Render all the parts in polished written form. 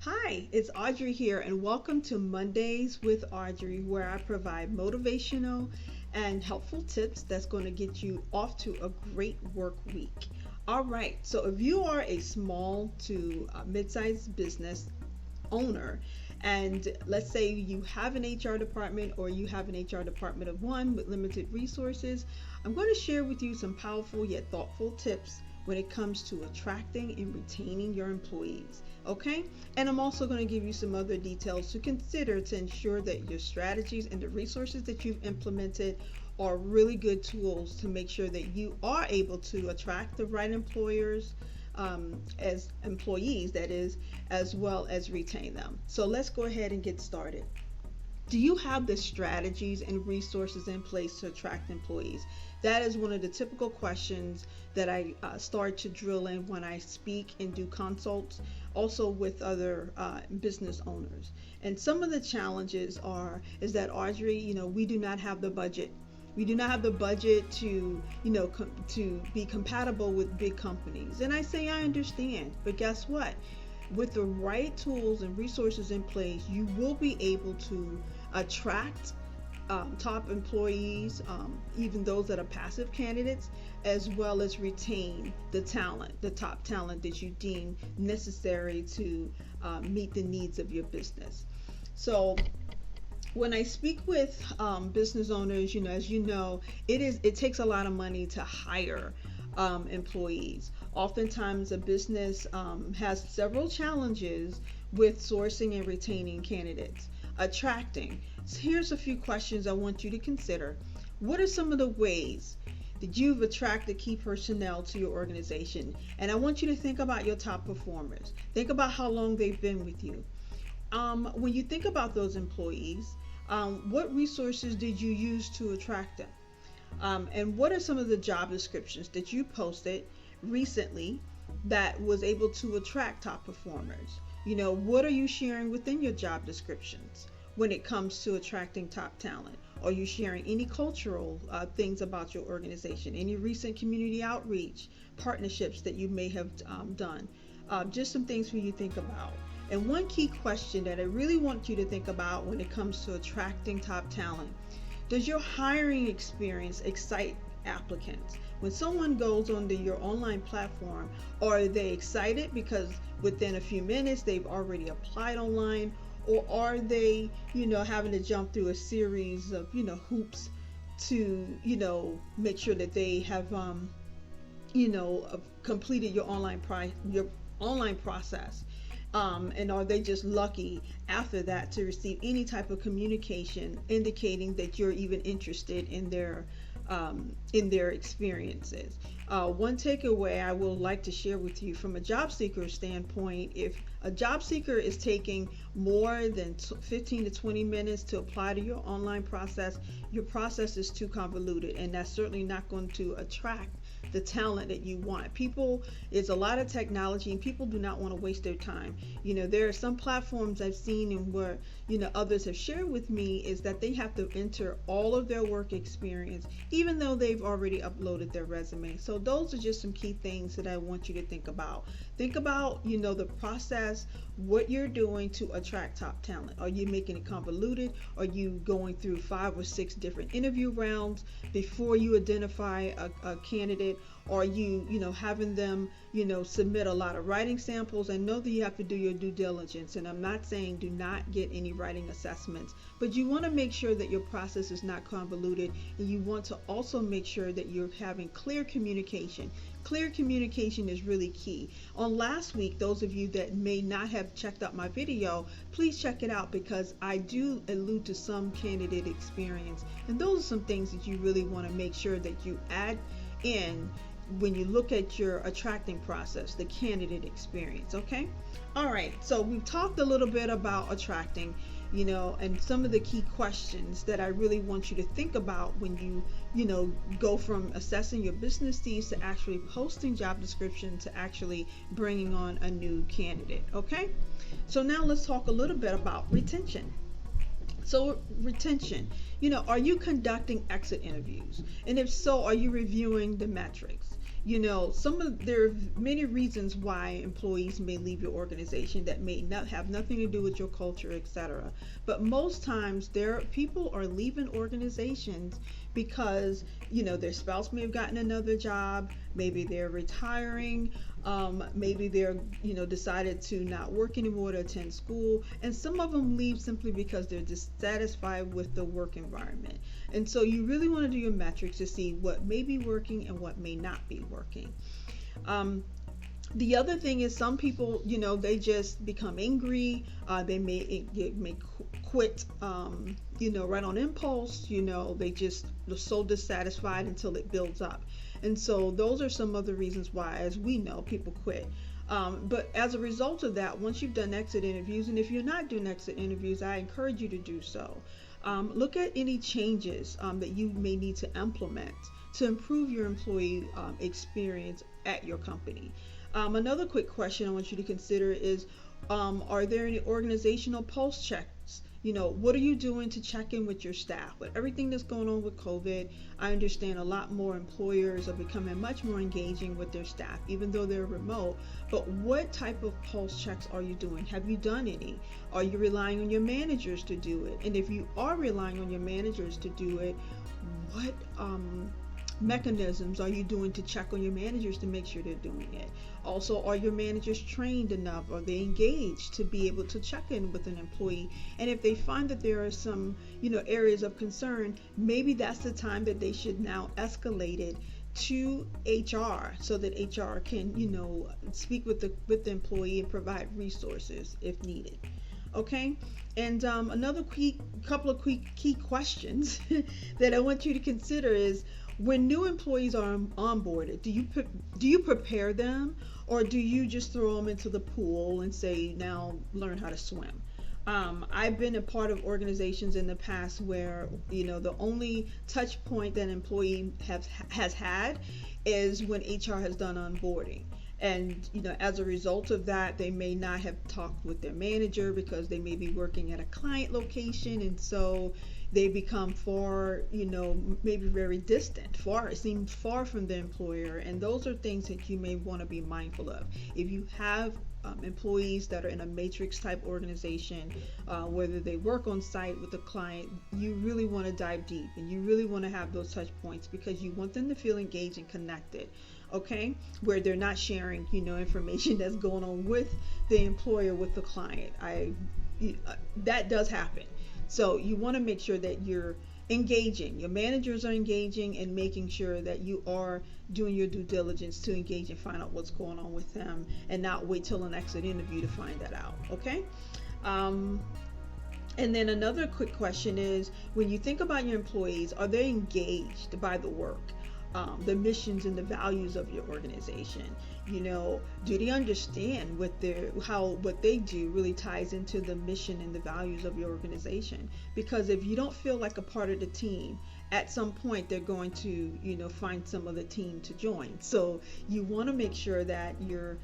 Hi, it's Audrey here, and welcome to Mondays with Audrey, where I provide motivational and helpful tips that's going to get you off to a great work week. All right, so if you are a small to mid-sized business owner, and let's say you have an HR department or you have an HR department of one with limited resources, I'm going to share with you some powerful yet thoughtful tips when it comes to attracting and retaining your employees. Okay? And I'm also going to give you some other details to consider to ensure that your strategies and the resources that you've implemented are really good tools to make sure that you are able to attract the right employers, as employees, that is, as well as retain them. So let's go ahead and get started. Do you have the strategies and resources in place to attract employees? That is one of the typical questions that I start to drill in when I speak and do consults, also with other business owners. And some of the challenges is that Audrey, we do not have the budget. We do not have the budget to, to be compatible with big companies. And I say I understand, but guess what? With the right tools and resources in place, you will be able to attract top employees, even those that are passive candidates, as well as retain the talent, the top talent that you deem necessary to meet the needs of your business. So when I speak with business owners, as you know, it takes a lot of money to hire employees. Oftentimes, a business has several challenges with sourcing and retaining candidates. Attracting. So here's a few questions I want you to consider. What are some of the ways that you've attracted key personnel to your organization? And I want you to think about your top performers. Think about how long they've been with you. When you think about those employees, what resources did you use to attract them? And what are some of the job descriptions that you posted recently that was able to attract top performers? What are you sharing within your job descriptions when it comes to attracting top talent? Are you sharing any cultural things about your organization? Any recent community outreach partnerships that you may have done? Just some things for you to think about. And one key question that I really want you to think about when it comes to attracting top talent: does your hiring experience excite applicants? When someone goes onto your online platform, are they excited because within a few minutes they've already applied online, or are they, having to jump through a series of, hoops to, make sure that they have, completed your online process? And are they just lucky after that to receive any type of communication indicating that you're even interested in their experiences? One takeaway I would like to share with you from a job seeker standpoint: if a job seeker is taking more than 15 to 20 minutes to apply to your online process, your process is too convoluted, and that's certainly not going to attract the talent that you want. It's a lot of technology, and people do not want to waste their time. There are some platforms I've seen and where, others have shared with me, is that they have to enter all of their work experience, even though they've already uploaded their resume. So those are just some key things that I want you to think about. Think about, the process, what you're doing to attract top talent. Are you making it convoluted? Are you going through 5 or 6 different interview rounds before you identify a candidate? Are you, having them, submit a lot of writing samples? I know that you have to do your due diligence, and I'm not saying do not get any writing assessments, but you want to make sure that your process is not convoluted, and you want to also make sure that you're having clear communication. Clear communication is really key. On last week, those of you that may not have checked out my video, please check it out, because I do allude to some candidate experience, and those are some things that you really want to make sure that you add in when you look at your attracting process, the candidate experience. Okay, all right, so we've talked a little bit about attracting, and some of the key questions that I really want you to think about when you go from assessing your business needs to actually posting job description to actually bringing on a new candidate. Okay, so now let's talk a little bit about retention. So retention, are you conducting exit interviews? And if so, are you reviewing the metrics? There are many reasons why employees may leave your organization that may not have nothing to do with your culture, etc. But most times people are leaving organizations because their spouse may have gotten another job, maybe they're retiring, maybe they're decided to not work anymore to attend school, and some of them leave simply because they're dissatisfied with the work environment. And so you really want to do your metrics to see what may be working and what may not be working. The other thing is some people, they just become angry. They may quit, right on impulse. They just are so dissatisfied until it builds up. And so those are some of the reasons why, as we know, people quit. But as a result of that, once you've done exit interviews, and if you're not doing exit interviews, I encourage you to do so. Look at any changes that you may need to implement to improve your employee experience at your company. Another quick question I want you to consider is, are there any organizational pulse checks? What are you doing to check in with your staff? With everything that's going on with COVID, I understand a lot more employers are becoming much more engaging with their staff, even though they're remote. But what type of pulse checks are you doing? Have you done any? Are you relying on your managers to do it? And if you are relying on your managers to do it, what mechanisms are you doing to check on your managers to make sure they're doing it? Also, are your managers trained enough? Are they engaged to be able to check in with an employee? And if they find that there are some, areas of concern, maybe that's the time that they should now escalate it to HR so that HR can, speak with the employee and provide resources if needed. Okay, and another couple of key questions that I want you to consider is, when new employees are onboarded, do you prepare them, or do you just throw them into the pool and say, now learn how to swim? I've been a part of organizations in the past where the only touch point that an employee has had is when HR has done onboarding. And as a result of that, they may not have talked with their manager because they may be working at a client location, and so they become far, maybe very distant, seem far from the employer. And those are things that you may want to be mindful of. If you have employees that are in a matrix type organization, whether they work on site with a client, you really want to dive deep and you really want to have those touch points because you want them to feel engaged and connected. Okay, where they're not sharing, information that's going on with the employer, with the client. That does happen. So you want to make sure that you're engaging, your managers are engaging, and making sure that you are doing your due diligence to engage and find out what's going on with them, and not wait till an exit interview to find that out. Okay. And then another quick question is, when you think about your employees, are they engaged by the work, the missions and the values of your organization? Do they understand what they do really ties into the mission and the values of your organization? Because if you don't feel like a part of the team, at some point they're going to, find some other team to join. So you want to make sure that you're,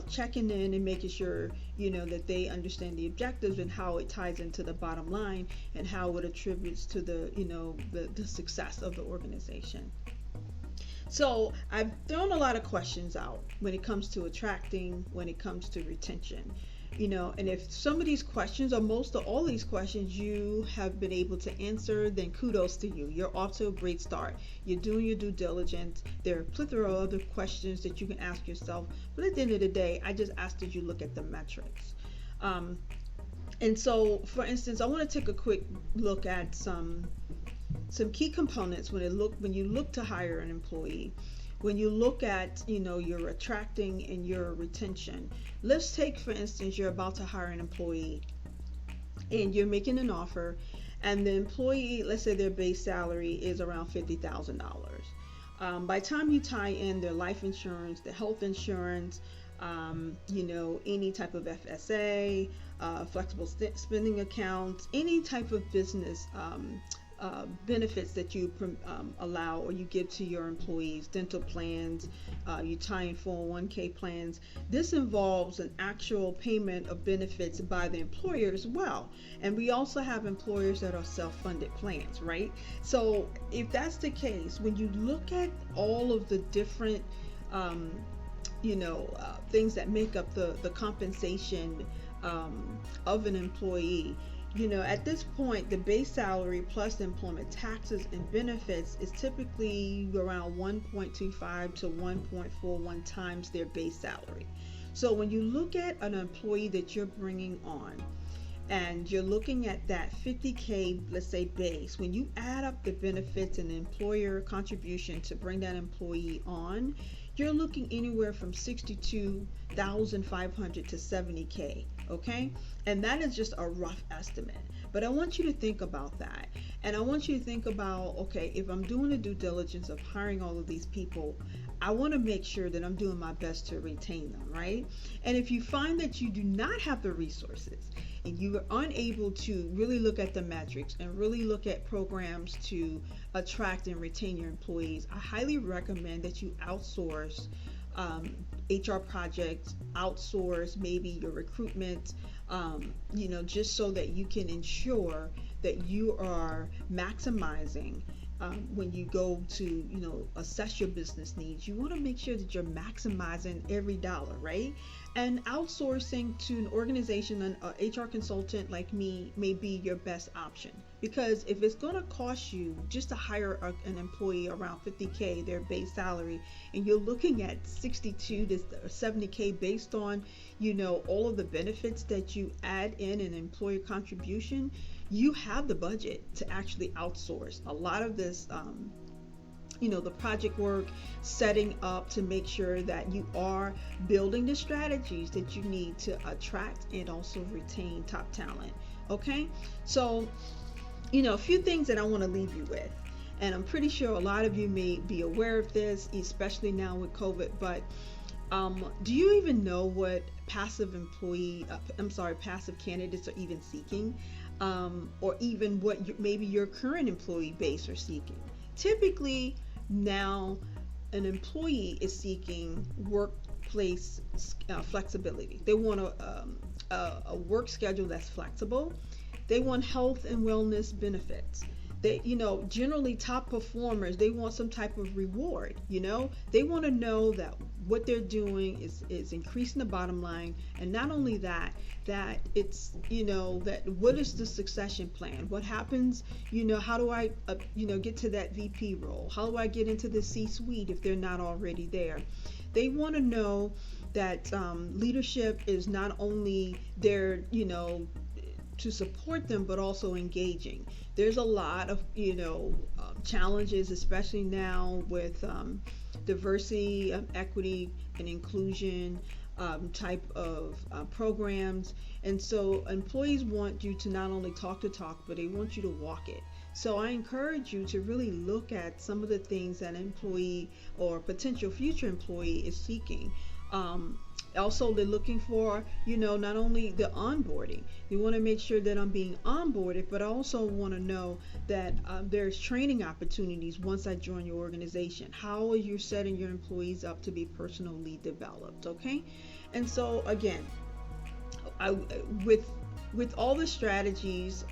checking in and making sure, that they understand the objectives and how it ties into the bottom line and how it attributes to the, the success of the organization. So I've thrown a lot of questions out when it comes to attracting, when it comes to retention, and if some of these questions, or most of all these questions, you have been able to answer, then kudos to you. You're off to a great start. You're doing your due diligence. There are a plethora of other questions that you can ask yourself. But at the end of the day, I just asked that you look at the metrics. And so, for instance, I want to take a quick look at some key components when you look to hire an employee. When you look at your attracting and your retention, let's take, for instance, you're about to hire an employee and you're making an offer, and the employee, let's say their base salary is around $50,000. By the time you tie in their life insurance, the health insurance, any type of FSA, flexible spending accounts, any type of business benefits that you allow or you give to your employees, dental plans, you tie in 401k plans. This involves an actual payment of benefits by the employer as well. And we also have employers that are self-funded plans, right? So if that's the case, when you look at all of the different um, things that make up the compensation of an employee. At this point, the base salary plus employment taxes and benefits is typically around 1.25 to 1.41 times their base salary. So when you look at an employee that you're bringing on, and you're looking at that 50K, let's say, base, when you add up the benefits and the employer contribution to bring that employee on, you're looking anywhere from 62,500 to 70K, okay? And that is just a rough estimate. But I want you to think about that. And I want you to think about, okay, if I'm doing the due diligence of hiring all of these people, I want to make sure that I'm doing my best to retain them, right? And if you find that you do not have the resources and you are unable to really look at the metrics and really look at programs to attract and retain your employees, I highly recommend that you outsource HR projects, outsource maybe your recruitment, just so that you can ensure that you are maximizing when you go to, assess your business needs. You want to make sure that you're maximizing every dollar, right? And outsourcing to an organization, an HR consultant like me, may be your best option. Because if it's going to cost you just to hire an employee around 50K, their base salary, and you're looking at 62 to 70K based on, all of the benefits that you add in an employer contribution, you have the budget to actually outsource a lot of this, the project work, setting up to make sure that you are building the strategies that you need to attract and also retain top talent. Okay, so a few things that I want to leave you with, and I'm pretty sure a lot of you may be aware of this, especially now with COVID, but do you even know what passive candidates are even seeking, or even what maybe your current employee base are seeking? Typically now an employee is seeking workplace flexibility. They want a work schedule that's flexible. They want health and wellness benefits. They, generally top performers, they want some type of reward. They want to know that what they're doing is increasing the bottom line, and not only that it's, that what is the succession plan? What happens? How do I, get to that VP role? How do I get into the C-suite if they're not already there? They want to know that leadership is not only there, to support them, but also engaging. There's a lot of challenges, especially now with diversity, equity, and inclusion type of programs. And so employees want you to not only talk the talk, but they want you to walk it. So I encourage you to really look at some of the things that an employee or potential future employee is seeking. Also, they're looking for, not only the onboarding. They want to make sure that I'm being onboarded, but I also want to know that there's training opportunities once I join your organization. How are you setting your employees up to be personally developed, okay? And so, again, with all the strategies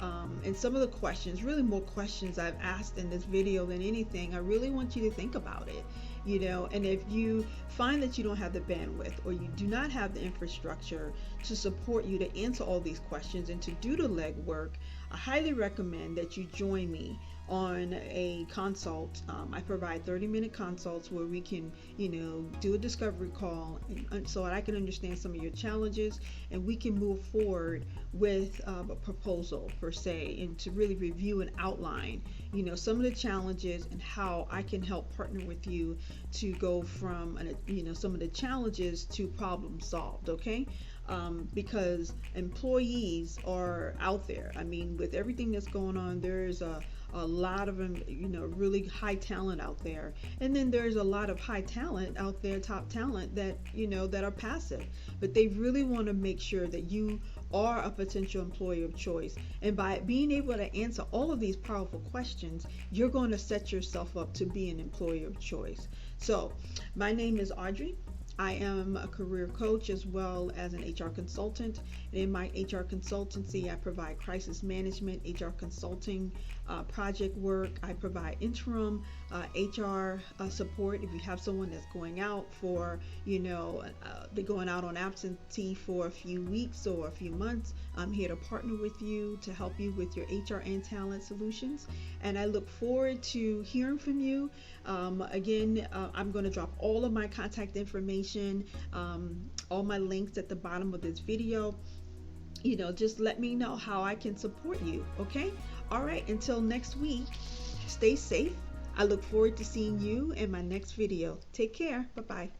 and some of the questions, really more questions I've asked in this video than anything, I really want you to think about it. And if you find that you don't have the bandwidth or you do not have the infrastructure to support you to answer all these questions and to do the legwork, I highly recommend that you join me on a consult. I provide 30-minute consults where we can, do a discovery call so that I can understand some of your challenges and we can move forward with a proposal per se, and to really review and outline, some of the challenges and how I can help partner with you to go from, some of the challenges to problem solved, okay? Because employees are out there. I mean, with everything that's going on, there's a lot of them, really high talent out there. And then there's a lot of high talent out there, top talent that, that are passive. But they really want to make sure that you are a potential employer of choice. And by being able to answer all of these powerful questions, you're going to set yourself up to be an employer of choice. So, my name is Audrey. I am a career coach as well as an HR consultant. And in my HR consultancy, I provide crisis management, HR consulting, project work. I provide interim HR support. If you have someone that's going out for, they're going out on absentee for a few weeks or a few months, I'm here to partner with you to help you with your HR and talent solutions. And I look forward to hearing from you. Again, I'm going to drop all of my contact information, all my links at the bottom of this video. Just let me know how I can support you. Okay? All right. Until next week, stay safe. I look forward to seeing you in my next video. Take care. Bye-bye.